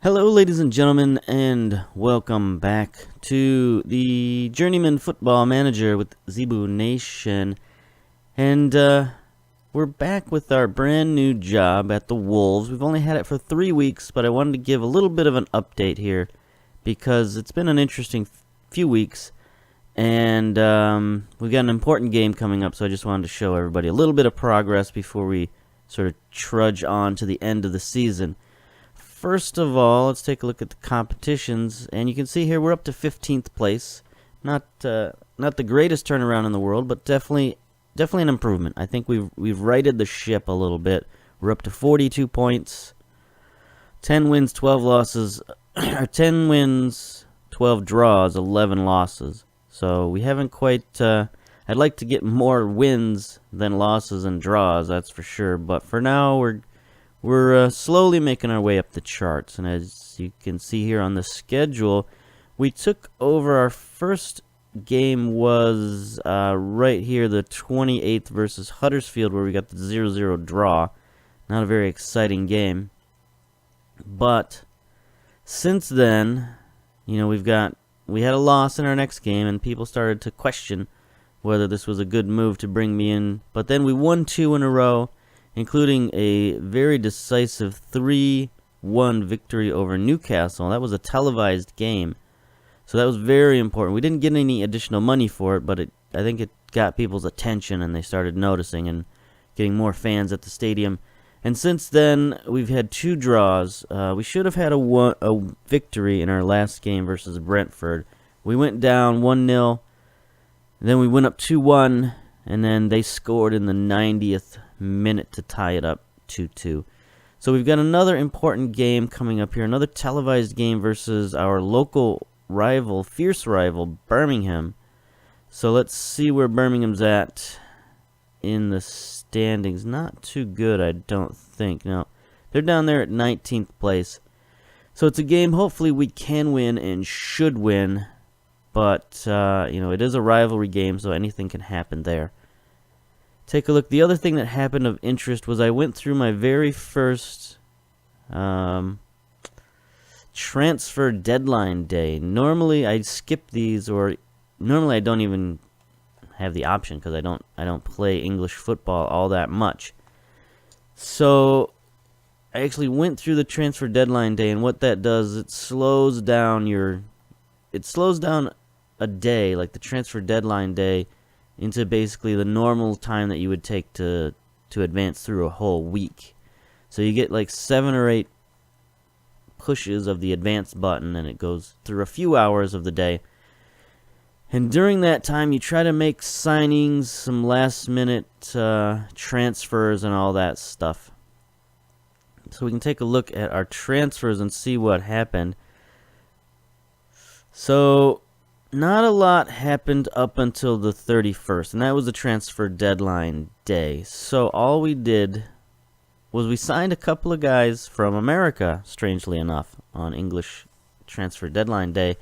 Hello, ladies and gentlemen, and welcome back to the Journeyman Football Manager with Zebu Nation. And we're back with our brand new job at the Wolves. We've only had it for 3 weeks, but I wanted to give a little bit of an update here because it's been an interesting few weeks, and we've got an important game coming up, so I just wanted to show everybody a little bit of progress before we sort of trudge on to the end of the season. First of all, let's take a look at the competitions, and you can see here we're up to 15th place. Not the greatest turnaround in the world, but definitely an improvement. I think we've righted the ship a little bit. We're up to 42 points, 10 wins, 12 losses, 10 wins, 12 draws, 11 losses. So we haven't quite. I'd like to get more wins than losses and draws, that's for sure. But for now, we're slowly making our way up the charts, and as you can see here on the schedule, we took over. Our first game was right here, the 28th versus Huddersfield, where we got the 0-0 draw. Not a very exciting game, but since then, you know, we had a loss in our next game, and people started to question whether this was a good move to bring me in. But then we won 2 in a row, including a very decisive 3-1 victory over Newcastle. That was a televised game, so that was very important. We didn't get any additional money for it, but I think it got people's attention, and they started noticing and getting more fans at the stadium. And since then, we've had 2 draws. We should have had a victory in our last game versus Brentford. We went down 1-0, then we went up 2-1, and then they scored in the 90th minute to tie it up 2-2. So we've got another important game coming up here, another televised game versus our local rival, fierce rival, Birmingham. So let's see where Birmingham's at in the standings. Not too good, I don't think. No, they're down there at 19th place. So it's a game hopefully we can win and should win, but it is a rivalry game, so anything can happen there. Take a look. The other thing that happened of interest was I went through my very first transfer deadline day. Normally I skip these, or normally I don't even have the option because I don't play English football all that much. So I actually went through the transfer deadline day, and what that does, it slows down a day, like the transfer deadline day, into basically the normal time that you would take to advance through a whole week. So you get like 7 or 8 pushes of the advance button, and it goes through a few hours of the day. And during that time, you try to make signings, some last-minute transfers, and all that stuff. So we can take a look at our transfers and see what happened. So not a lot happened up until the 31st, and that was the transfer deadline day. So all we did was we signed a couple of guys from America, strangely enough, on English transfer deadline day.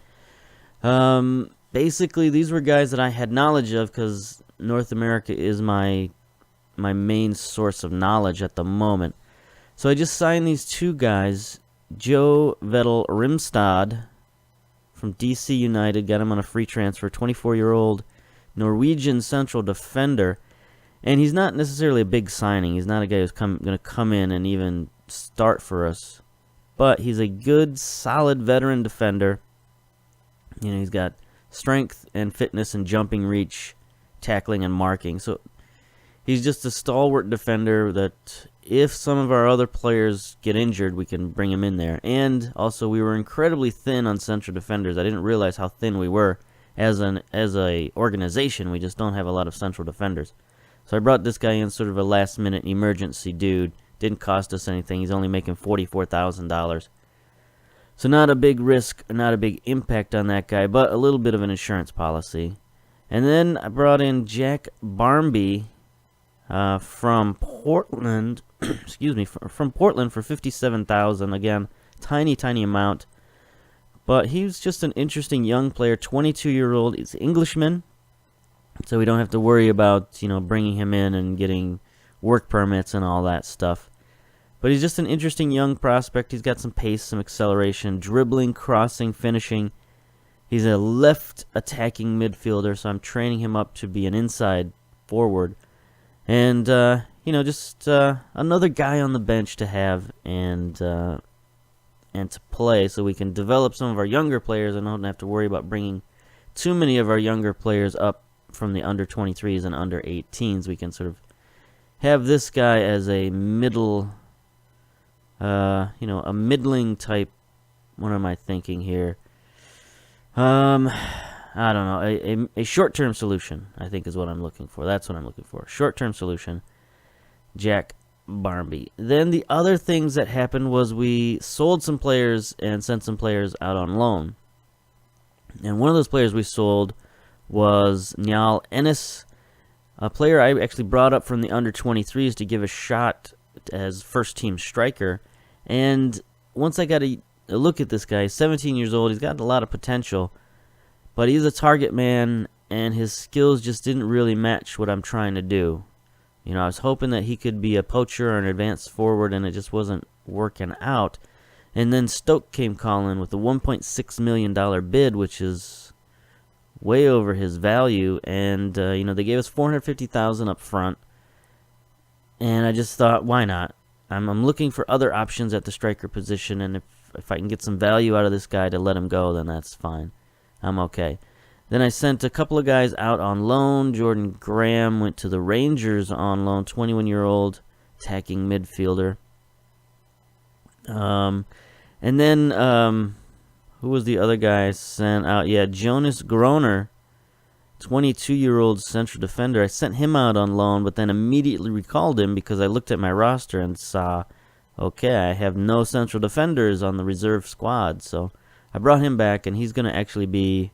Basically, these were guys that I had knowledge of because North America is my main source of knowledge at the moment. So I just signed these 2 guys, Joe Vettel Rimstad from DC United, got him on a free transfer, 24-year-old Norwegian central defender. And he's not necessarily a big signing. He's not a guy who's going to come in and even start for us. But he's a good, solid veteran defender. You know, he's got strength and fitness and jumping reach, tackling and marking. So he's just a stalwart defender that if some of our other players get injured, we can bring him in there. And also, we were incredibly thin on central defenders. I didn't realize how thin we were as a organization. We just don't have a lot of central defenders. So I brought this guy in, sort of a last-minute emergency dude. Didn't cost us anything. He's only making $44,000. So not a big risk, not a big impact on that guy, but a little bit of an insurance policy. And then I brought in Jack Barmby from Portland, from Portland for $57,000. Again, tiny amount. But he's just an interesting young player, 22-year-old. He's an Englishman, so we don't have to worry about, bringing him in and getting work permits and all that stuff. But he's just an interesting young prospect. He's got some pace, some acceleration, dribbling, crossing, finishing. He's a left attacking midfielder, so I'm training him up to be an inside forward. And, just another guy on the bench to have and to play, so we can develop some of our younger players and don't have to worry about bringing too many of our younger players up from the under 23s and under 18s. We can sort of have this guy as a middle, a middling type. What am I thinking here? I don't know. A short-term solution, I think, is what I'm looking for. That's what I'm looking for. Short-term solution. Jack Barmby. Then the other things that happened was we sold some players and sent some players out on loan. And one of those players we sold was Nyal Ennis, a player I actually brought up from the under 23s to give a shot as first-team striker. And once I got a look at this guy, he's 17 years old. He's got a lot of potential, but he's a target man, and his skills just didn't really match what I'm trying to do. I was hoping that he could be a poacher or an advanced forward, and it just wasn't working out. And then Stoke came calling with a $1.6 million bid, which is way over his value. And, they gave us $450,000 up front. And I just thought, why not? I'm looking for other options at the striker position, and if I can get some value out of this guy to let him go, then that's fine. I'm okay. Then I sent a couple of guys out on loan. Jordan Graham went to the Rangers on loan, 21-year-old attacking midfielder. And then, who was the other guy I sent out? Yeah, Jonas Groner, 22-year-old central defender. I sent him out on loan, but then immediately recalled him because I looked at my roster and saw, okay, I have no central defenders on the reserve squad. So I brought him back, and he's going to actually be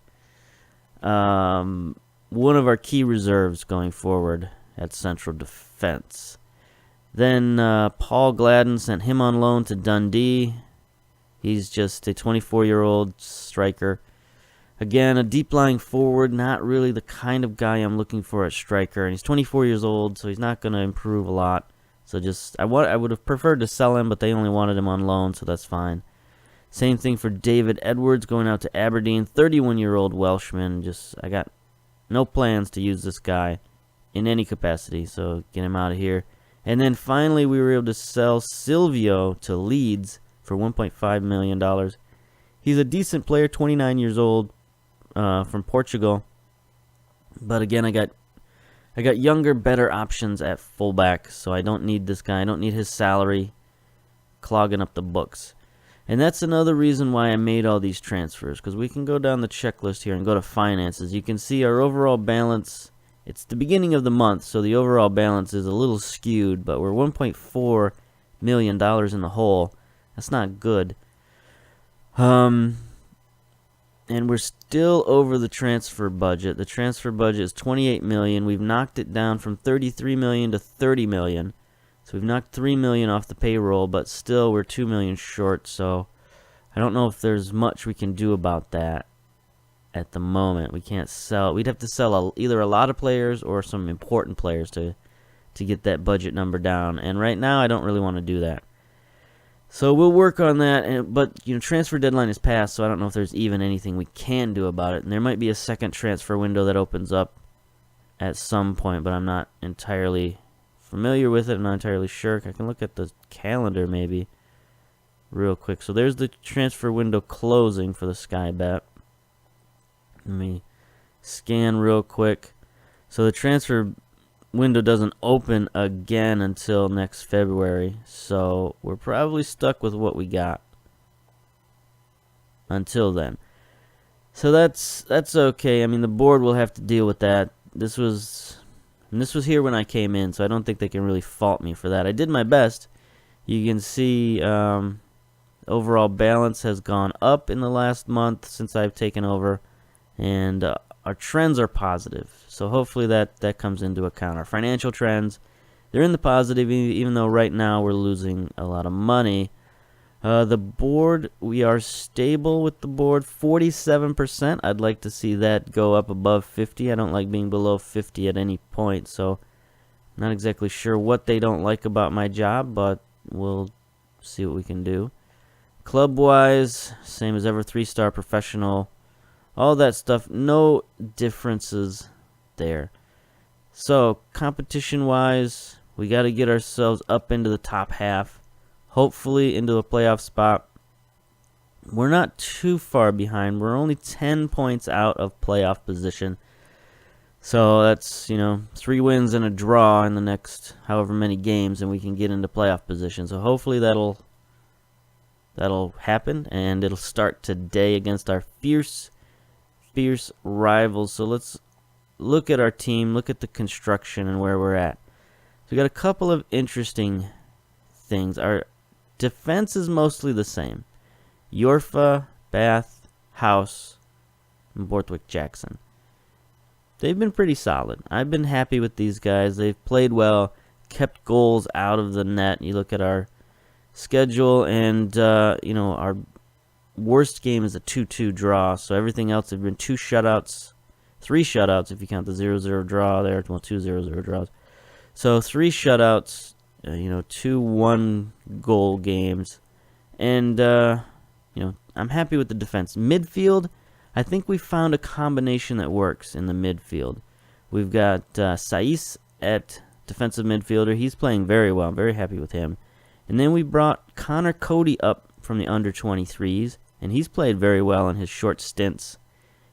one of our key reserves going forward at central defense. Then Paul Gladden, sent him on loan to Dundee. He's just a 24-year-old striker. Again, a deep-lying forward, not really the kind of guy I'm looking for at striker. And he's 24 years old, so he's not going to improve a lot. So I would have preferred to sell him, but they only wanted him on loan, so that's fine. Same thing for David Edwards, going out to Aberdeen, 31-year-old Welshman. I got no plans to use this guy in any capacity, so get him out of here. And then finally, we were able to sell Silvio to Leeds for $1.5 million. He's a decent player, 29 years old, from Portugal. But again, I got younger, better options at fullback, so I don't need this guy. I don't need his salary clogging up the books. And that's another reason why I made all these transfers, because we can go down the checklist here and go to finances. You can see our overall balance. It's the beginning of the month, so the overall balance is a little skewed, but we're $1.4 million in the hole. That's not good. And we're still over the transfer budget. The transfer budget is $28 million. We've knocked it down from $33 million to $30 million. So we've knocked $3 million off the payroll, but still we're $2 million short. So I don't know if there's much we can do about that at the moment. We can't sell. We'd have to sell either a lot of players or some important players to get that budget number down. And right now I don't really want to do that. So we'll work on that, but transfer deadline is passed, so I don't know if there's even anything we can do about it. And there might be a second transfer window that opens up at some point, but I'm not entirely familiar with it. I'm not entirely sure. I can look at the calendar maybe real quick. So there's the transfer window closing for the Sky Bet. Let me scan real quick. So the transfer window doesn't open again until next February, so we're probably stuck with what we got until then. So that's okay. I mean, the board will have to deal with that. This was here when I came in, so I don't think they can really fault me for that. I did my best. You can see overall balance has gone up in the last month since I've taken over, and our trends are positive. So hopefully that comes into account. Our financial trends, they're in the positive, even though right now we're losing a lot of money. The board, we are stable with the board, 47%. I'd like to see that go up above 50. I don't like being below 50 at any point, so not exactly sure what they don't like about my job, but we'll See what we can do. Club-wise, same as ever, 3-star professional. All that stuff, no differences there. So, competition-wise, we got to get ourselves up into the top half. Hopefully into a playoff spot. We're not too far behind. We're only 10 points out of playoff position. So that's, 3 wins and a draw in the next however many games, and we can get into playoff position. So hopefully that'll happen, and it'll start today against our fierce rivals. So let's look at our team, look at the construction and where we're at. So we got a couple of interesting things. Our defense is mostly the same. Yorfa, Bath, House, and Borthwick Jackson. They've been pretty solid. I've been happy with these guys. They've played well, kept goals out of the net. You look at our schedule, and our worst game is a 2-2 draw. So everything else have been 2 shutouts, 3 shutouts if you count the 0-0 draw there. Well, 2 0-0 draws. So 3 shutouts, 2 1-goal games, and I'm happy with the defense. Midfield, I think we found a combination that works in the midfield. We've got Saiz at defensive midfielder. He's playing very well. I'm very happy with him. And then we brought Connor Cody up from the under-23s, and he's played very well in his short stints.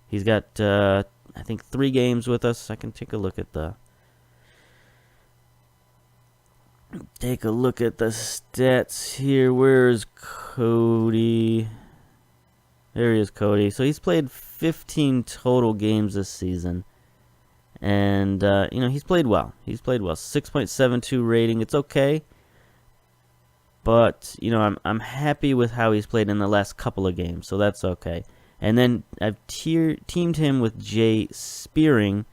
He's got, I think, 3 games with us. I can take a look at the stats here. Where's Cody? There he is, Cody. So he's played 15 total games this season. And, he's played well. 6.72 rating. It's okay. But, I'm happy with how he's played in the last couple of games. So that's okay. And then I've teamed him with Jay Spearing,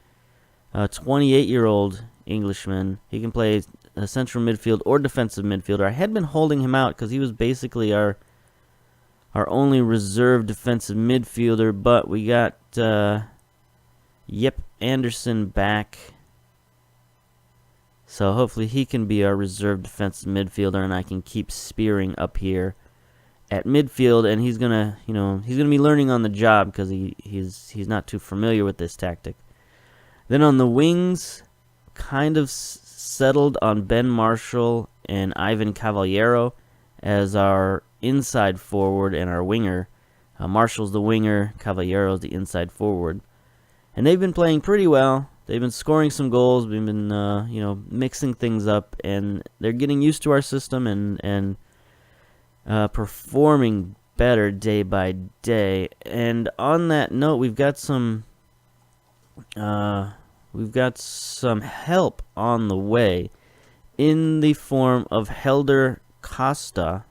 a 28-year-old Englishman. He can play a central midfield or defensive midfielder. I had been holding him out because he was basically our only reserve defensive midfielder, but we got Yep Anderson back. So hopefully he can be our reserve defensive midfielder, and I can keep Spearing up here at midfield, and he's gonna be learning on the job because he's not too familiar with this tactic. Then on the wings, kind of settled on Ben Marshall and Ivan Cavallero as our inside forward and our winger. Marshall's the winger, Cavallero's the inside forward. And they've been playing pretty well. They've been scoring some goals. We've been, mixing things up, and they're getting used to our system and performing better day by day. And on that note, we've got some help on the way in the form of Helder Costa,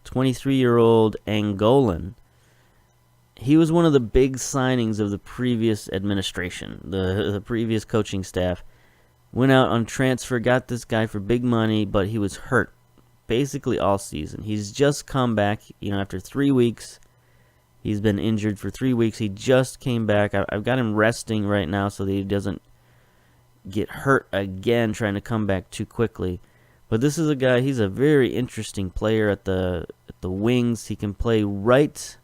23-year-old Angolan. He was one of the big signings of the previous administration, the previous coaching staff. Went out on transfer, got this guy for big money, but he was hurt basically all season. He's just come back, after 3 weeks. He's been injured for 3 weeks. He just came back. I've got him resting right now so that he doesn't get hurt again trying to come back too quickly. But this is a guy, he's a very interesting player at the wings. He can play right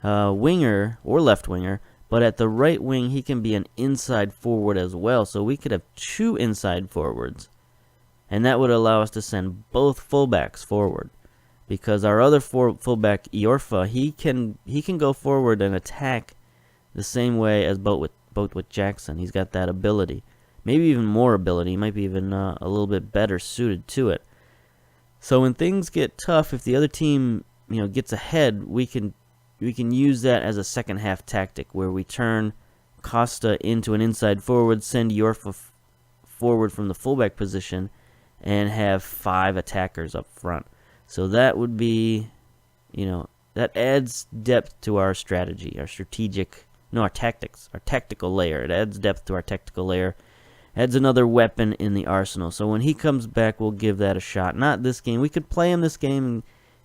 winger or left winger, but at the right wing he can be an inside forward as well. So we could have 2 inside forwards, and that would allow us to send both fullbacks forward. Because our other fullback, Iorfa, he can go forward and attack the same way as Borthwick Jackson. He's got that ability. Maybe even more ability. He might be even a little bit better suited to it. So when things get tough, if the other team gets ahead, we can use that as a second half tactic where we turn Costa into an inside forward, send Iorfa forward from the fullback position, and have 5 attackers up front. So that would be, that adds depth to our strategy, our tactical layer. It adds depth to our tactical layer, adds another weapon in the arsenal. So when he comes back, we'll give that a shot. Not this game. We could play him this game and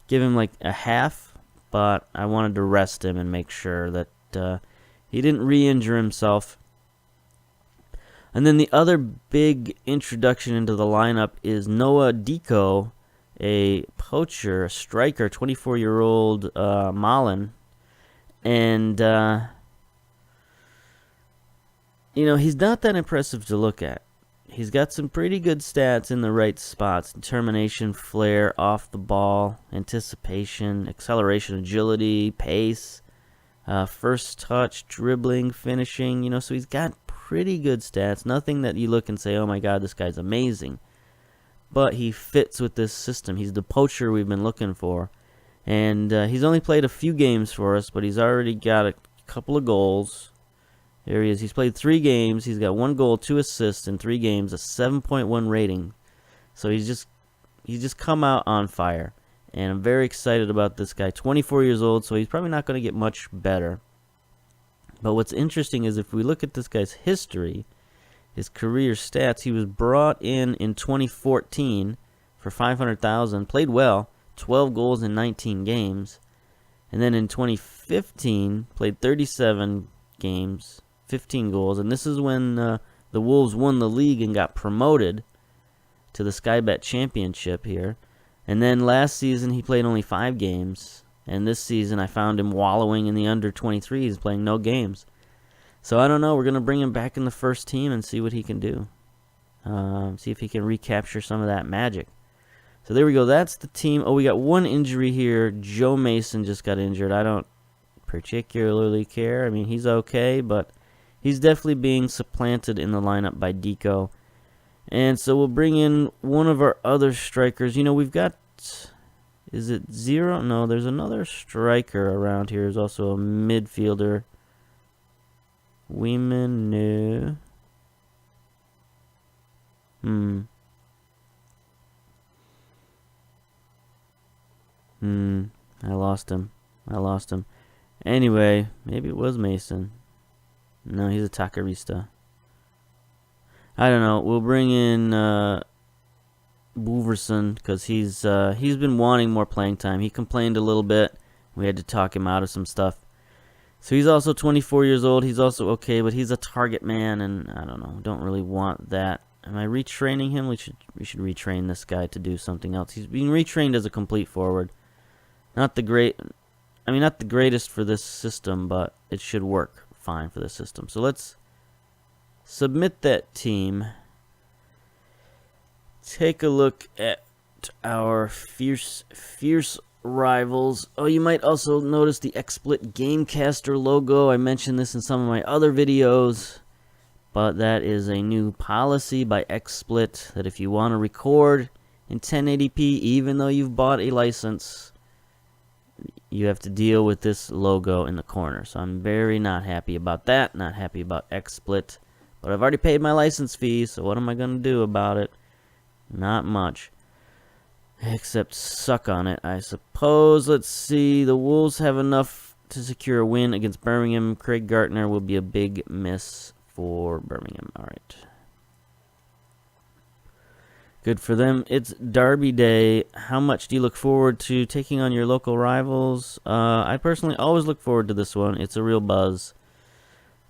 give him like a half, but I wanted to rest him and make sure that he didn't re-injure himself. And then the other big introduction into the lineup is Noah Deco, a poacher, a striker, 24-year-old Malin. And, he's not that impressive to look at. He's got some pretty good stats in the right spots. Determination, flair, off the ball, anticipation, acceleration, agility, pace, first touch, dribbling, finishing. So he's got pretty good stats. Nothing that you look and say, oh my God, this guy's amazing. But he fits with this system. He's the poacher we've been looking for. And he's only played a few games for us, but he's already got a couple of goals. There he is. He's played 3 games. He's got 1 goal, 2 assists in 3 games, a 7.1 rating. So he's just come out on fire. And I'm very excited about this guy. 24 years old, so he's probably not going to get much better. But what's interesting is if we look at this guy's history, his career stats, he was brought in 2014 for $500,000, played well, 12 goals in 19 games. And then in 2015, played 37 games, 15 goals. And this is when the Wolves won the league and got promoted to the Sky Bet Championship here. And then last season, he played only 5 games. And this season, I found him wallowing in the under-23s, playing no games. So I don't know. We're going to bring him back in the first team and see what he can do. See if he can recapture some of that magic. So there we go. That's the team. Oh, we got one injury here. Joe Mason just got injured. I don't particularly care. I mean, he's okay, but he's definitely being supplanted in the lineup by Deco. And so we'll bring in one of our other strikers. We've got... Is it Zero? No, there's another striker around here. There's also a midfielder. Weeman, no. I lost him. Anyway, maybe it was Mason. No, he's a Takarista. I don't know. We'll bring in Wolverson because he's been wanting more playing time. He complained a little bit. We had to talk him out of some stuff. So he's also 24 years old. He's also okay, but he's a target man, and I don't know. Don't really want that. Am I retraining him? We should retrain this guy to do something else. He's being retrained as a complete forward. Not the greatest for this system, but it should work fine for this system. So let's submit that team. Take a look at our fierce rivals. Oh, you might also notice the XSplit Gamecaster logo. I mentioned this in some of my other videos, but that is a new policy by XSplit that if you want to record in 1080p, even though you've bought a license, you have to deal with this logo in the corner. So I'm very not happy about that, not happy about XSplit, but I've already paid my license fee, so what am I going to do about it? Not much. Except suck on it, I suppose. Let's see. The Wolves have enough to secure a win against Birmingham. Craig Gartner will be a big miss for Birmingham. All right. Good for them. It's Derby Day. How much do you look forward to taking on your local rivals? I personally always look forward to this one. It's a real buzz.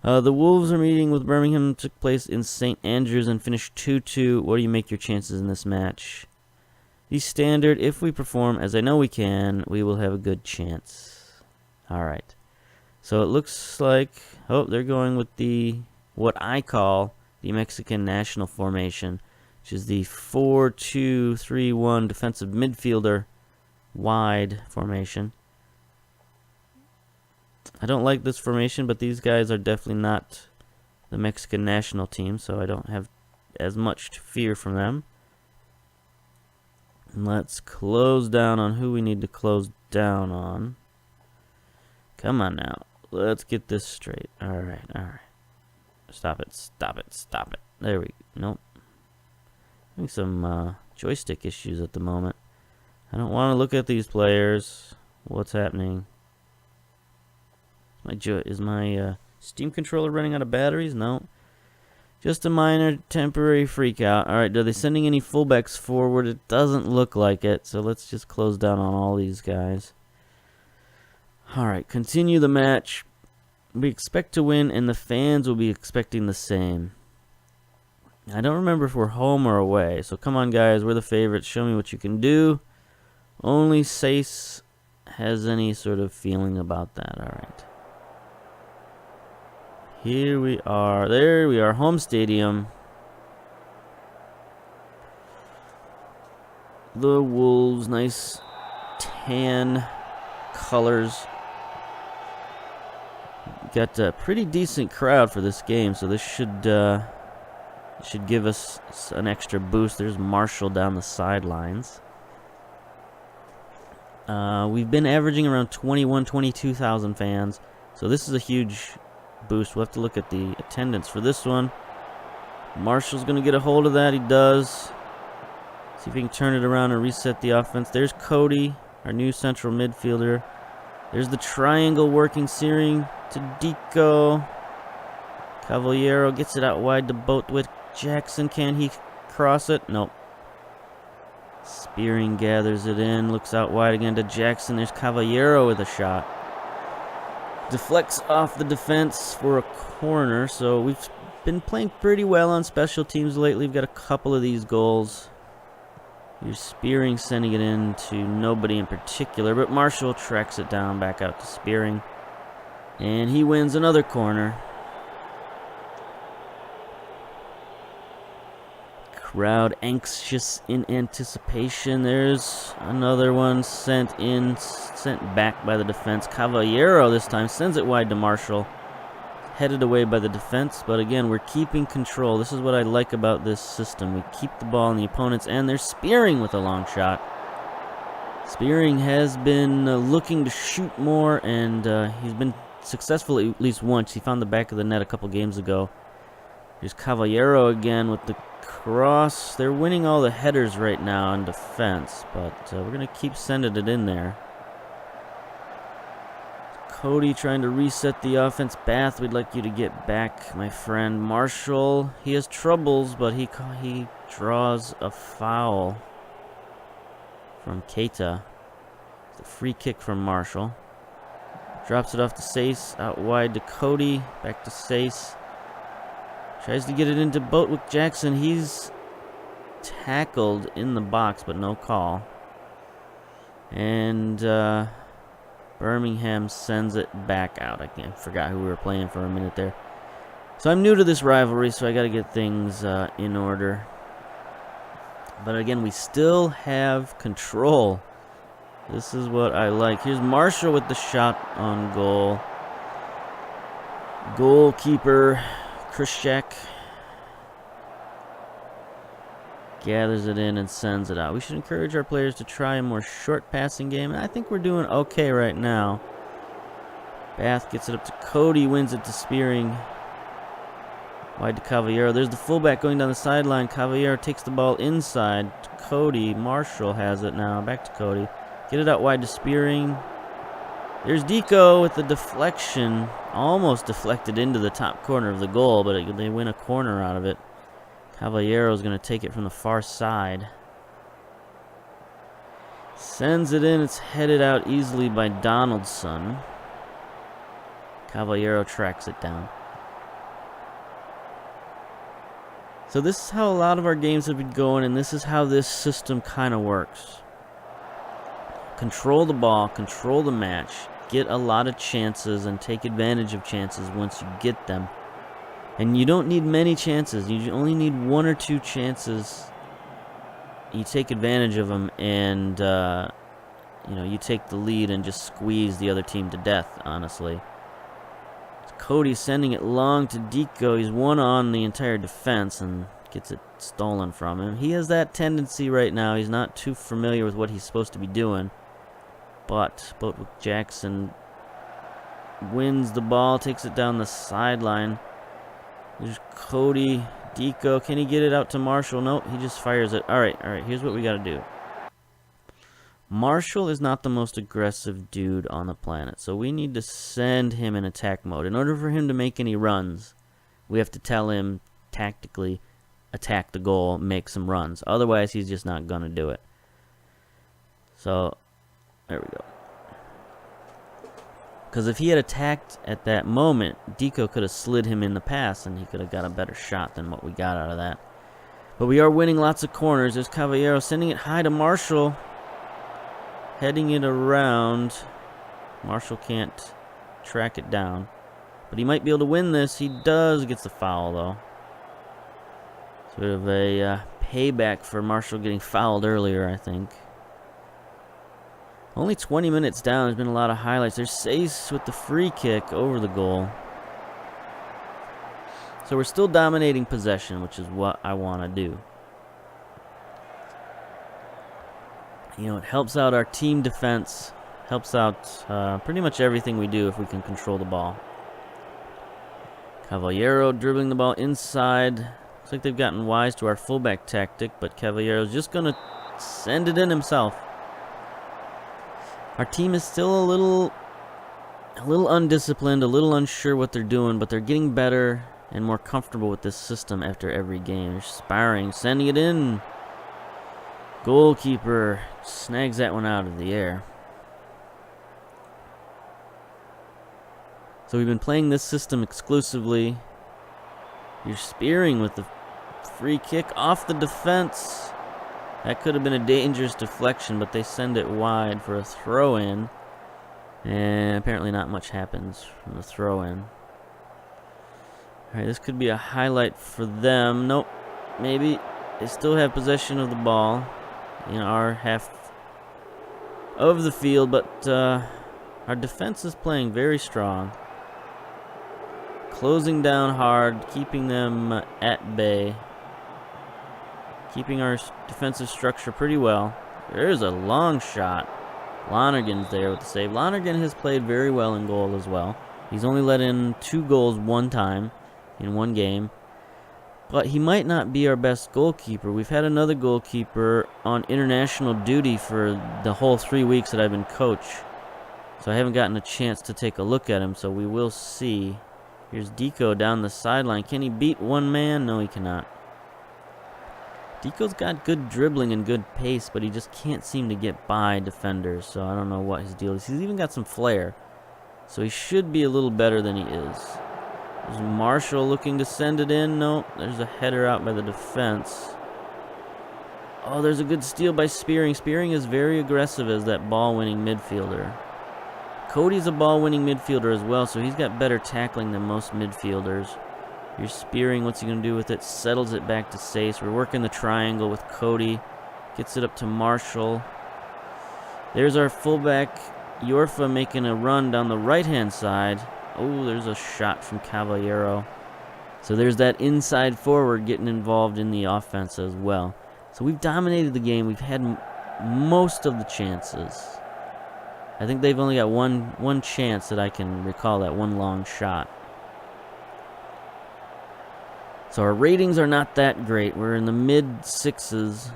The Wolves are meeting with Birmingham. Took place in St. Andrews and finished 2-2. What do you make your chances in this match? The standard, if we perform as I know we can, we will have a good chance. Alright. So it looks like, oh, they're going with what I call the Mexican national formation, which is the 4-2-3-1 defensive midfielder wide formation. I don't like this formation, but these guys are definitely not the Mexican national team, so I don't have as much fear from them. Let's close down on who we need to close down on. Come on now. Let's get this straight. Alright. Stop it. There we go. Nope. Having some joystick issues at the moment. I don't want to look at these players. What's happening? Is my Steam controller running out of batteries? No. Just a minor temporary freak out. Alright, are they sending any fullbacks forward? It doesn't look like it, so let's just close down on all these guys. Alright, continue the match. We expect to win, and the fans will be expecting the same. I don't remember if we're home or away, so come on guys, we're the favorites. Show me what you can do. Only Sace has any sort of feeling about that. All right. Here we are. There we are. Home stadium. The Wolves. Nice tan colors. Got a pretty decent crowd for this game, so this should give us an extra boost. There's Marshall down the sidelines. We've been averaging around 22,000 fans, so this is a huge boost. We'll have to look at the attendance for this one. Marshall's going to get a hold of that. He does. See if he can turn it around and reset the offense. There's Cody, our new central midfielder. There's the triangle working, Searing to Deco. Caballero gets it out wide to Boatwick. Jackson, can he cross it? Nope. Spearing gathers it in, looks out wide again to Jackson. There's Caballero with a shot. Deflects off the defense for a corner, so we've been playing pretty well on special teams lately. We've got a couple of these goals. Here's Spearing sending it in to nobody in particular, but Marshall tracks it down back out to Spearing. And he wins another corner. Crowd anxious in anticipation. There's another one sent back by the defense. Caballero this time sends it wide to Marshall. Headed away by the defense, but again, we're keeping control. This is what I like about this system. We keep the ball in the opponent's end. There's Spearing with a long shot. Spearing has been looking to shoot more, and he's been successful at least once. He found the back of the net a couple games ago. Here's Caballero again with the cross. They're winning all the headers right now in defense, but we're going to keep sending it in there. Cody trying to reset the offense. Bath, we'd like you to get back, my friend. Marshall, he has troubles, but he draws a foul from Keita. It's a free kick from Marshall. Drops it off to Sace, out wide to Cody, back to Sace. Tries to get it into Boatwick Jackson. He's tackled in the box, but no call. And Birmingham sends it back out. I forgot who we were playing for a minute there. So I'm new to this rivalry, so I got to get things in order. But again, we still have control. This is what I like. Here's Marshall with the shot on goal. Goalkeeper Krzyzak gathers it in and sends it out. We should encourage our players to try a more short passing game, and I think we're doing okay right now. Bath gets it up to Cody, wins it to Spearing. Wide to Caballero. There's the fullback going down the sideline. Caballero takes the ball inside to Cody. Marshall has it now. Back to Cody. Get it out wide to Spearing. There's Deco with the deflection. Almost deflected into the top corner of the goal, but they win a corner out of it. Caballero's going to take it from the far side. Sends it in. It's headed out easily by Donaldson. Caballero tracks it down. So this is how a lot of our games have been going, and this is how this system kind of works. Control the ball, control the match, get a lot of chances, and take advantage of chances once you get them. And you don't need many chances. You only need one or two chances. You take advantage of them, and you take the lead and just squeeze the other team to death, honestly. Cody sending it long to Deco. He's one on the entire defense and gets it stolen from him. He has that tendency right now. He's not too familiar with what he's supposed to be doing. But Boatwick Jackson wins the ball, takes it down the sideline. There's Cody. Deco, can he get it out to Marshall? Nope, he just fires it. All right, here's what we got to do. Marshall is not the most aggressive dude on the planet, so we need to send him in attack mode. In order for him to make any runs, we have to tell him tactically, attack the goal, make some runs. Otherwise, he's just not going to do it. So, there we go. Because if he had attacked at that moment, Deco could have slid him in the pass, and he could have got a better shot than what we got out of that. But we are winning lots of corners. There's Caballero sending it high to Marshall. heading it around. Marshall can't track it down. But he might be able to win this. He does. Gets the foul, though. Sort of a payback for Marshall getting fouled earlier, I think. Only 20 minutes down. There's been a lot of highlights. There's Sace with the free kick over the goal. So we're still dominating possession, which is what I want to do. You know, it helps out our team defense. Helps out pretty much everything we do if we can control the ball. Caballero dribbling the ball inside. Looks like they've gotten wise to our fullback tactic, but Caballero's just going to send it in himself. Our team is still a little undisciplined, a little unsure what they're doing, but they're getting better and more comfortable with this system after every game. They're sparring, sending it in. Goalkeeper snags that one out of the air. So we've been playing this system exclusively. You're spearing with the free kick off the defense. That could have been a dangerous deflection, but they send it wide for a throw-in. And apparently not much happens from the throw-in. Alright, this could be a highlight for them. Nope, maybe. They still have possession of the ball in our half of the field, but our defense is playing very strong. Closing down hard, keeping them at bay. Keeping our defensive structure pretty well. There's a long shot. Lonergan's there with the save. Lonergan has played very well in goal as well. He's only let in 2 goals one time in one game. But he might not be our best goalkeeper. We've had another goalkeeper on international duty for the whole 3 weeks that I've been coach. So I haven't gotten a chance to take a look at him, so we will see. Here's Deco down the sideline. Can he beat one man? No, he cannot. Deco's got good dribbling and good pace, but he just can't seem to get by defenders, so I don't know what his deal is. He's even got some flair, so he should be a little better than he is. There's Marshall looking to send it in. No, there's a header out by the defense. Oh, there's a good steal by Spearing. Spearing is very aggressive as that ball-winning midfielder. Cody's a ball-winning midfielder as well, so he's got better tackling than most midfielders. Here's Spearing. What's he going to do with it? Settles it back to Sace. We're working the triangle with Cody. Gets it up to Marshall. There's our fullback, Yorfa, making a run down the right-hand side. Oh, there's a shot from Caballero. So there's that inside forward getting involved in the offense as well. So we've dominated the game. We've had most of the chances. I think they've only got one chance that I can recall, that one long shot. So our ratings are not that great. We're in the mid-6s,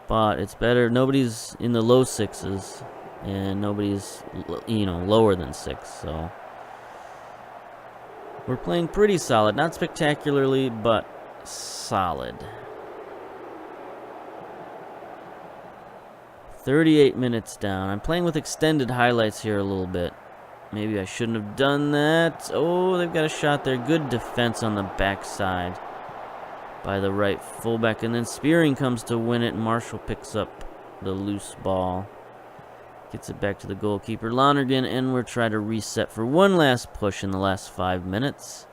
but it's better. Nobody's in the low 6s, and nobody's, lower than 6. So we're playing pretty solid. Not spectacularly, but solid. 38 minutes down. I'm playing with extended highlights here a little bit. Maybe I shouldn't have done that. Oh, they've got a shot there. Good defense on the backside by the right fullback. And then Spearing comes to win it. Marshall picks up the loose ball. Gets it back to the goalkeeper, Lonergan, and we're trying to reset for one last push in the last 5 minutes.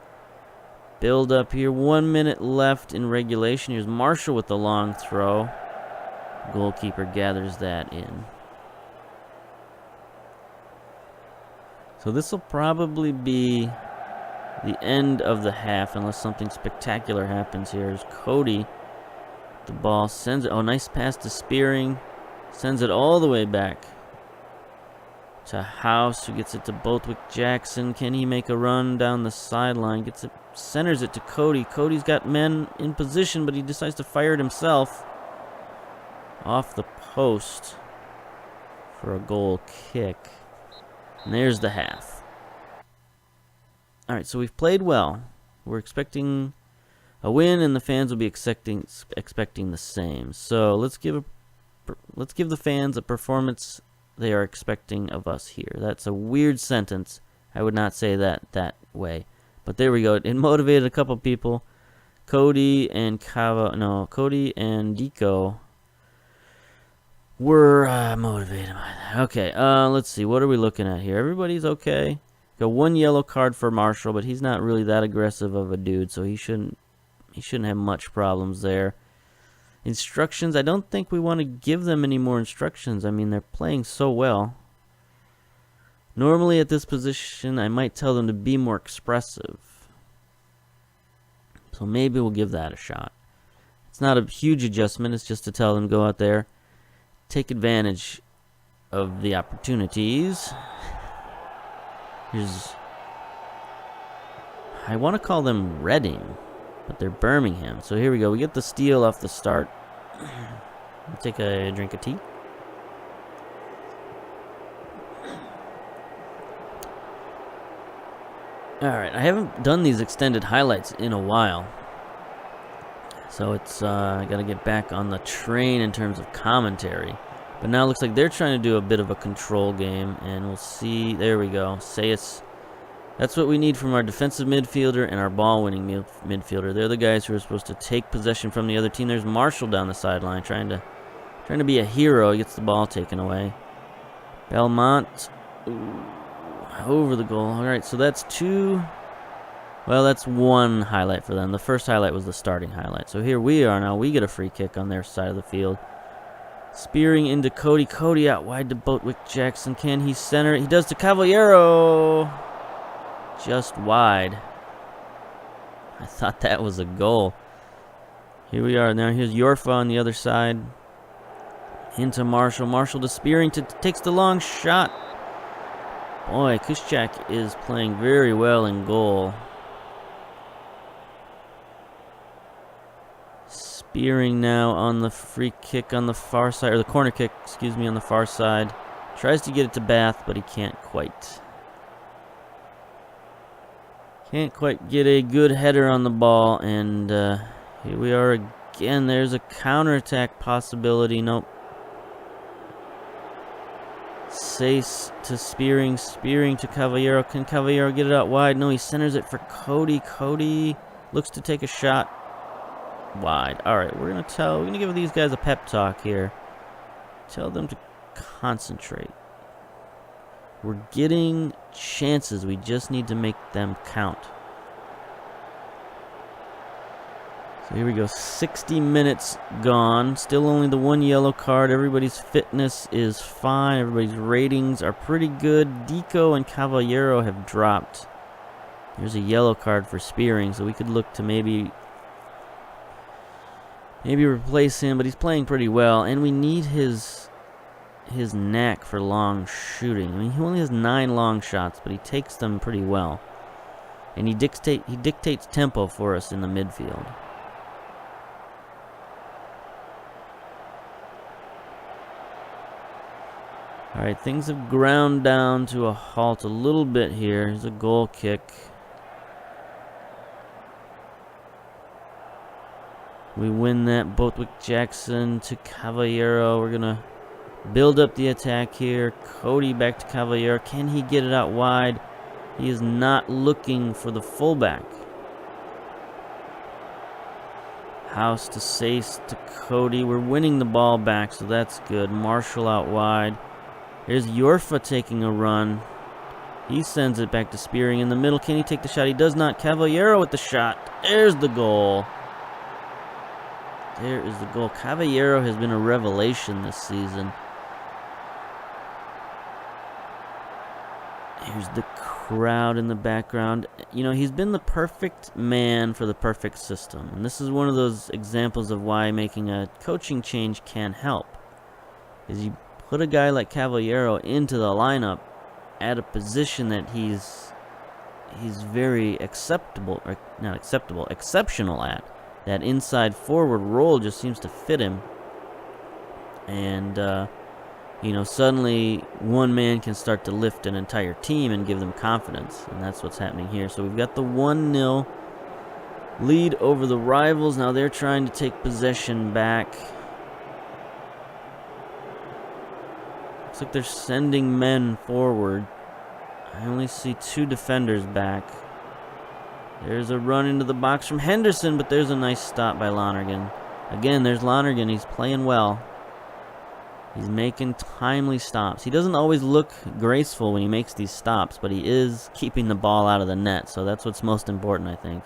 Build up here. 1 minute left in regulation. Here's Marshall with the long throw. Goalkeeper gathers that in. So this will probably be the end of the half unless something spectacular happens here. Here's Cody. The ball sends it. Oh, nice pass to Spearing. Sends it all the way back to House, who gets it to Bothwick Jackson. Can he make a run down the sideline? Gets it, centers it to Cody. Cody's got men in position, but he decides to fire it himself off the post for a goal kick. And there's the half. Alright, so we've played well. We're expecting a win, and the fans will be expecting the same. So let's give the fans a performance they are expecting of us here. That's a weird sentence. I would not say that way. But there we go. It motivated a couple people. Cody and Deco We're motivated by that. Okay, let's see. What are we looking at here? Everybody's okay. Got one yellow card for Marshall, but he's not really that aggressive of a dude, so he shouldn't have much problems there. Instructions, I don't think we want to give them any more instructions. I mean, they're playing so well. Normally at this position, I might tell them to be more expressive. So maybe we'll give that a shot. It's not a huge adjustment. It's just to tell them to go out there, take advantage of the opportunities. I want to call them Reading, but they're Birmingham. So here we go. We get the steal off the start. Take a drink of tea. Alright, I haven't done these extended highlights in a while. So it's, I gotta get back on the train in terms of commentary. But now it looks like they're trying to do a bit of a control game, and we'll see. There we go. Sayas. That's what we need from our defensive midfielder and our ball-winning midfielder. They're the guys who are supposed to take possession from the other team. There's Marshall down the sideline trying to be a hero. He gets the ball taken away. Belmont. Ooh, over the goal. All right, so that's two. Well, that's one highlight for them. The first highlight was the starting highlight. So here we are now. We get a free kick on their side of the field. Spearing into Cody. Cody out wide to Boatwick Jackson. Can he center it? He does to Caballero. Just wide. I thought that was a goal. Here we are. Now here's Yorfa on the other side. Into Marshall. Marshall to Spearing. Takes the long shot. Boy, Kuszczak is playing very well in goal. Spearing now on the free kick on the far side, or the corner kick, excuse me, on the far side. Tries to get it to Bath, but he can't quite. Can't quite get a good header on the ball, and here we are again. There's a counterattack possibility. Nope. Sace to Spearing. Spearing to Caballero. Can Caballero get it out wide? No, he centers it for Cody. Cody looks to take a shot wide. All right, we're gonna give these guys a pep talk here. Tell them to concentrate. We're getting chances. We just need to make them count. So here we go. 60 minutes gone. Still only the one yellow card. Everybody's fitness is fine. Everybody's ratings are pretty good. Deco and Caballero have dropped. There's a yellow card for Spearing, so we could look to maybe replace him, but he's playing pretty well, and we need his knack for long shooting. I mean, he only has 9 long shots, but he takes them pretty well. And he dictates tempo for us in the midfield. All right, things have ground down to a halt a little bit here. Here's a goal kick. We win that. Boatwick Jackson to Caballero. We're going to build up the attack here. Cody back to Caballero. Can he get it out wide? He is not looking for the fullback. House to Sace to Cody. We're winning the ball back, so that's good. Marshall out wide. Here's Yorfa taking a run. He sends it back to Spearing in the middle. Can he take the shot? He does not. Caballero with the shot. There's the goal. There is the goal. Caballero has been a revelation this season. Here's the crowd in the background. You know, he's been the perfect man for the perfect system. And this is one of those examples of why making a coaching change can help. Is you put a guy like Caballero into the lineup at a position that he's very exceptional at. That inside forward role just seems to fit him. And, you know, suddenly one man can start to lift an entire team and give them confidence. And that's what's happening here. So we've got the 1-0 lead over the rivals. Now they're trying to take possession back. Looks like they're sending men forward. I only see 2 defenders back. There's a run into the box from Henderson, but there's a nice stop by Lonergan. Again, there's Lonergan. He's playing well. He's making timely stops. He doesn't always look graceful when he makes these stops, but he is keeping the ball out of the net, so that's what's most important, I think.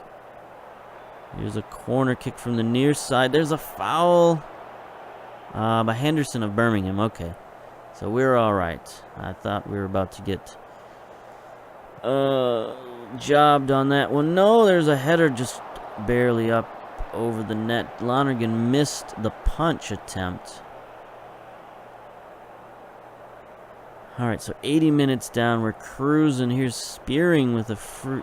Here's a corner kick from the near side. There's a foul by Henderson of Birmingham. Okay, so we're all right. I thought we were about to get jobbed on that one. No, there's a header just barely up over the net. Lonergan missed the punch attempt. Alright, so 80 minutes down. We're cruising. Here's Spearing with a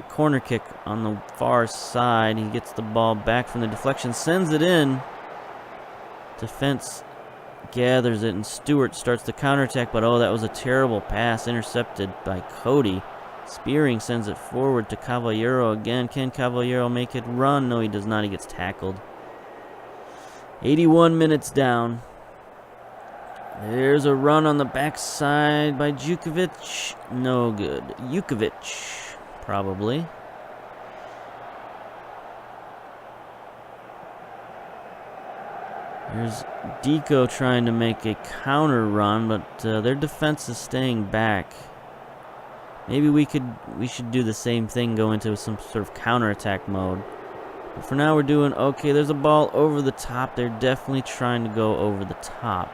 corner kick on the far side. He gets the ball back from the deflection, sends it in. Defense gathers it, and Stewart starts the counterattack, but oh, that was a terrible pass, intercepted by Cody. Spearing sends it forward to Caballero again. Can Caballero make it run? No, he does not. He gets tackled. 81 minutes down. There's a run on the backside by Jukovic. No good. Jukovic, probably. There's Deco trying to make a counter run, but their defense is staying back. Maybe we should do the same thing, go into some sort of counterattack mode. But for now we're doing okay. There's a ball over the top. They're definitely trying to go over the top.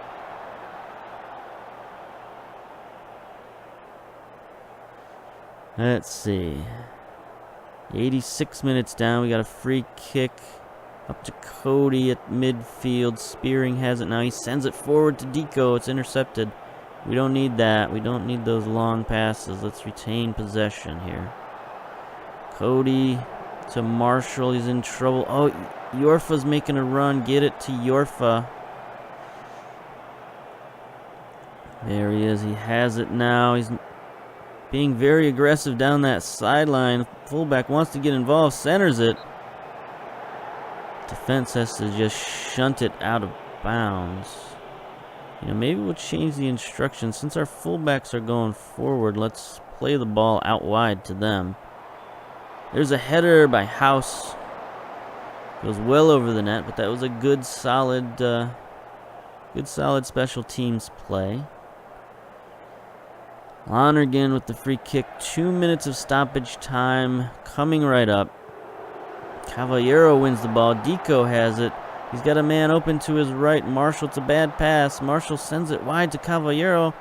Let's see. 86 minutes down. We got a free kick up to Cody at midfield. Spearing has it now. He sends it forward to Deco. It's intercepted. We don't need that. We don't need those long passes. Let's retain possession here. Cody to Marshall. He's in trouble. Oh, Yorfa's making a run. Get it to Yorfa. There he is. He has it now. He's being very aggressive down that sideline. Fullback wants to get involved, centers it. Defense has to just shunt it out of bounds. You know, maybe we'll change the instructions. Since our fullbacks are going forward, let's play the ball out wide to them. There's a header by House. Goes well over the net, but that was a good solid special teams play. Lonergan with the free kick. 2 minutes of stoppage time coming right up. Caballero wins the ball. Deco has it. He's got a man open to his right. Marshall, it's a bad pass. Marshall sends it wide to Caballero.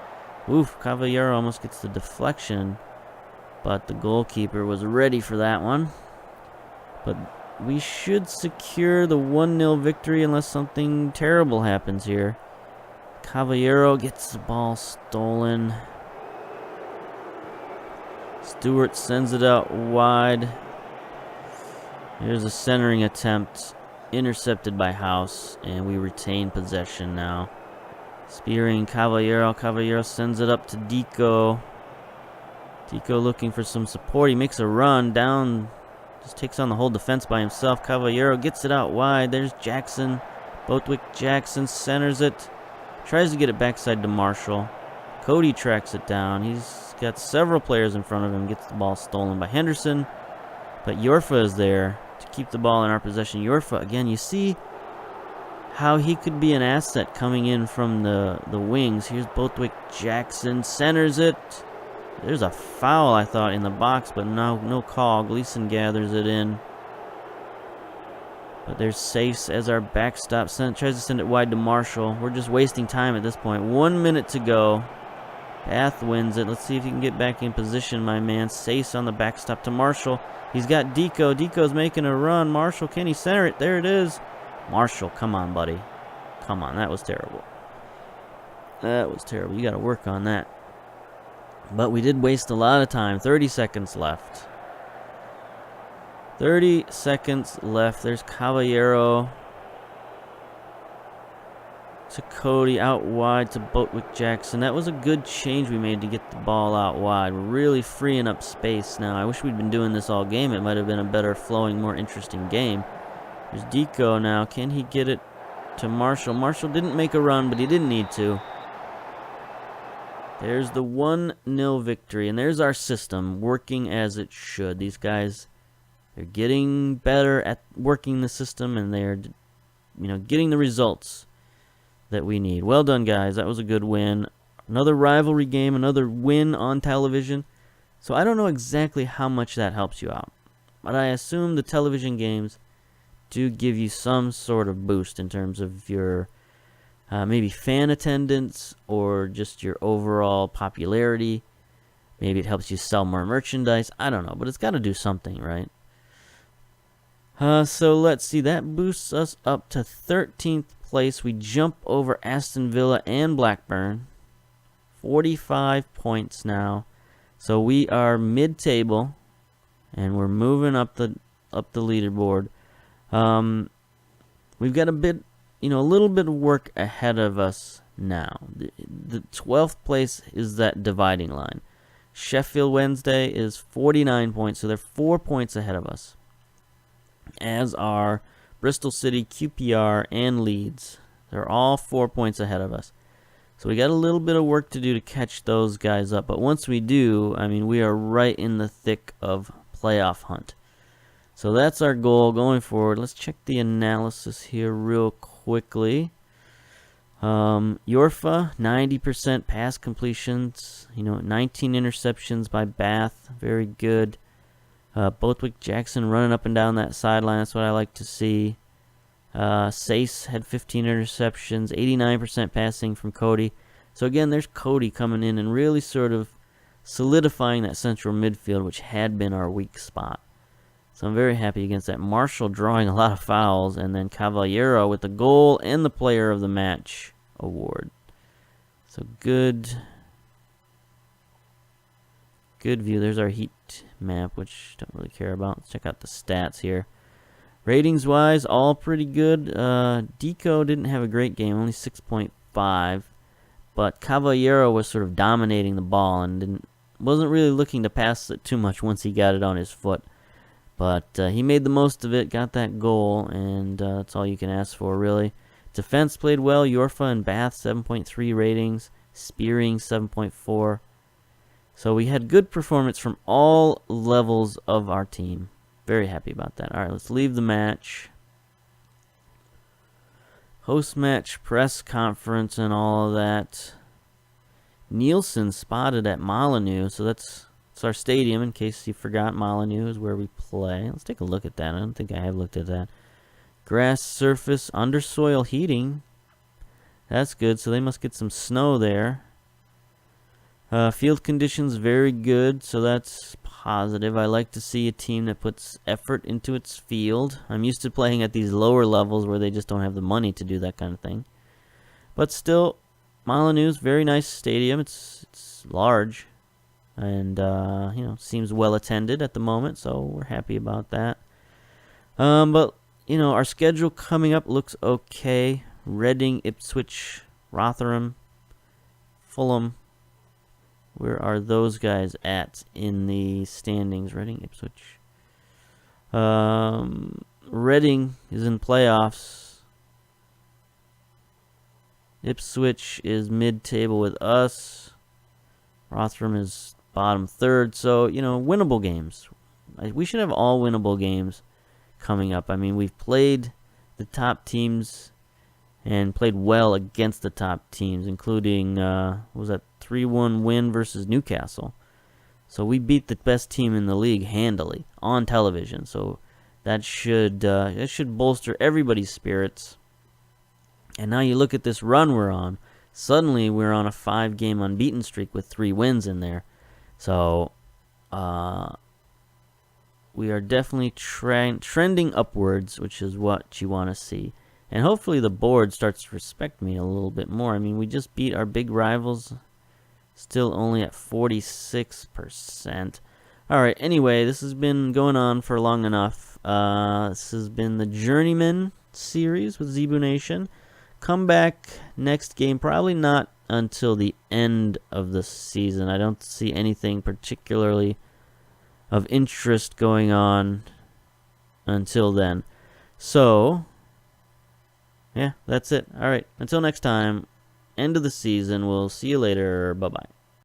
Oof, Caballero almost gets the deflection, but the goalkeeper was ready for that one. But we should secure the 1-0 victory unless something terrible happens here. Caballero gets the ball stolen. Stewart sends it out wide. Here's a centering attempt, intercepted by House, and we retain possession now. Spearing Caballero. Caballero sends it up to Deco. Deco looking for some support. He makes a run down, just takes on the whole defense by himself. Caballero gets it out wide. There's Jackson. Bothwick Jackson centers it. Tries to get it backside to Marshall. Cody tracks it down. He's got several players in front of him. Gets the ball stolen by Henderson. But Yorfa is there to keep the ball in our possession. Yorfa, again, you see how he could be an asset coming in from the wings. Here's Bothwick Jackson. Centers it. There's a foul, I thought, in the box, but no call. Gleason gathers it in. But there's Safes as our backstop. Tries to send it wide to Marshall. We're just wasting time at this point. 1 minute to go. Bath wins it. Let's see if he can get back in position, my man. Safes on the backstop to Marshall. He's got Deco. Deco's making a run. Marshall, can he center it? There it is. Marshall, come on, buddy. Come on, that was terrible. That was terrible. You got to work on that. But we did waste a lot of time. 30 seconds left. 30 seconds left. There's Caballero to Cody, out wide to Bothwick Jackson. That was a good change we made to get the ball out wide. We're really freeing up space now. I wish we'd been doing this all game. It might have been a better flowing, more interesting game. There's Deco now. Can he get it to Marshall? Marshall didn't make a run, but he didn't need to. There's the 1-0 victory, and there's our system working as it should. These guys, they're getting better at working the system, and they're, getting the results. that we need. Well done, guys. That was a good win. Another rivalry game, another win on television. So I don't know exactly how much that helps you out, but I assume the television games do give you some sort of boost in terms of your maybe fan attendance or just your overall popularity. Maybe it helps you sell more merchandise. I don't know, but it's got to do something, right? So let's see. That boosts us up to 13th place. We jump over Aston Villa and Blackburn. 45 points now. So we are mid-table, and we're moving up the leaderboard. We've got a little bit of work ahead of us now. The 12th place is that dividing line. Sheffield Wednesday is 49 points, so they're 4 points ahead of us, as are Bristol City, QPR, and Leeds. They're all 4 points ahead of us. So we got a little bit of work to do to catch those guys up. But once we do, I mean, we are right in the thick of playoff hunt. So that's our goal going forward. Let's check the analysis here real quickly. Yorfa, 90% pass completions. 19 interceptions by Bath. Very good. Bothwick Jackson running up and down that sideline. That's what I like to see. Sace had 15 interceptions, 89% passing from Cody. So again, there's Cody coming in and really sort of solidifying that central midfield, which had been our weak spot. So I'm very happy against that. Marshall drawing a lot of fouls, and then Caballero with the goal and the player of the match award. So good view. There's our heat map, which don't really care about. Let's check out the stats here. Ratings-wise, all pretty good. Deco didn't have a great game, only 6.5. But Caballero was sort of dominating the ball and wasn't really looking to pass it too much once he got it on his foot. But he made the most of it, got that goal, and that's all you can ask for, really. Defense played well. Yorfa and Bath, 7.3 ratings. Spearing, 7.4. So we had good performance from all levels of our team. Very happy about that. All right, let's leave the match. Post-match press conference and all of that. Nielsen spotted at Molyneux, so that's our stadium. In case you forgot, Molyneux is where we play. Let's take a look at that. I don't think I have looked at that. Grass surface, under soil heating. That's good, so they must get some snow there. Field conditions very good, so that's positive. I like to see a team that puts effort into its field. I'm used to playing at these lower levels where they just don't have the money to do that kind of thing. But still, Molyneux's very nice stadium. It's large, and seems well attended at the moment, so we're happy about that. But our schedule coming up looks okay. Reading, Ipswich, Rotherham, Fulham. Where are those guys at in the standings? Reading, Ipswich. Reading is in playoffs. Ipswich is mid-table with us. Rotherham is bottom third. So, winnable games. We should have all winnable games coming up. I mean, we've played the top teams and played well against the top teams, including, 3-1 win versus Newcastle. So we beat the best team in the league handily on television. So that should bolster everybody's spirits. And now you look at this run we're on. Suddenly we're on a 5-game unbeaten streak with 3 wins in there. So we are definitely trending upwards, which is what you want to see. And hopefully the board starts to respect me a little bit more. I mean, we just beat our big rivals. Still only at 46%. Alright, anyway, this has been going on for long enough. This has been the Journeyman series with Zebu Nation. Come back next game, probably not until the end of the season. I don't see anything particularly of interest going on until then. So, yeah, that's it. Alright, until next time. End of the season. We'll see you later. Bye-bye.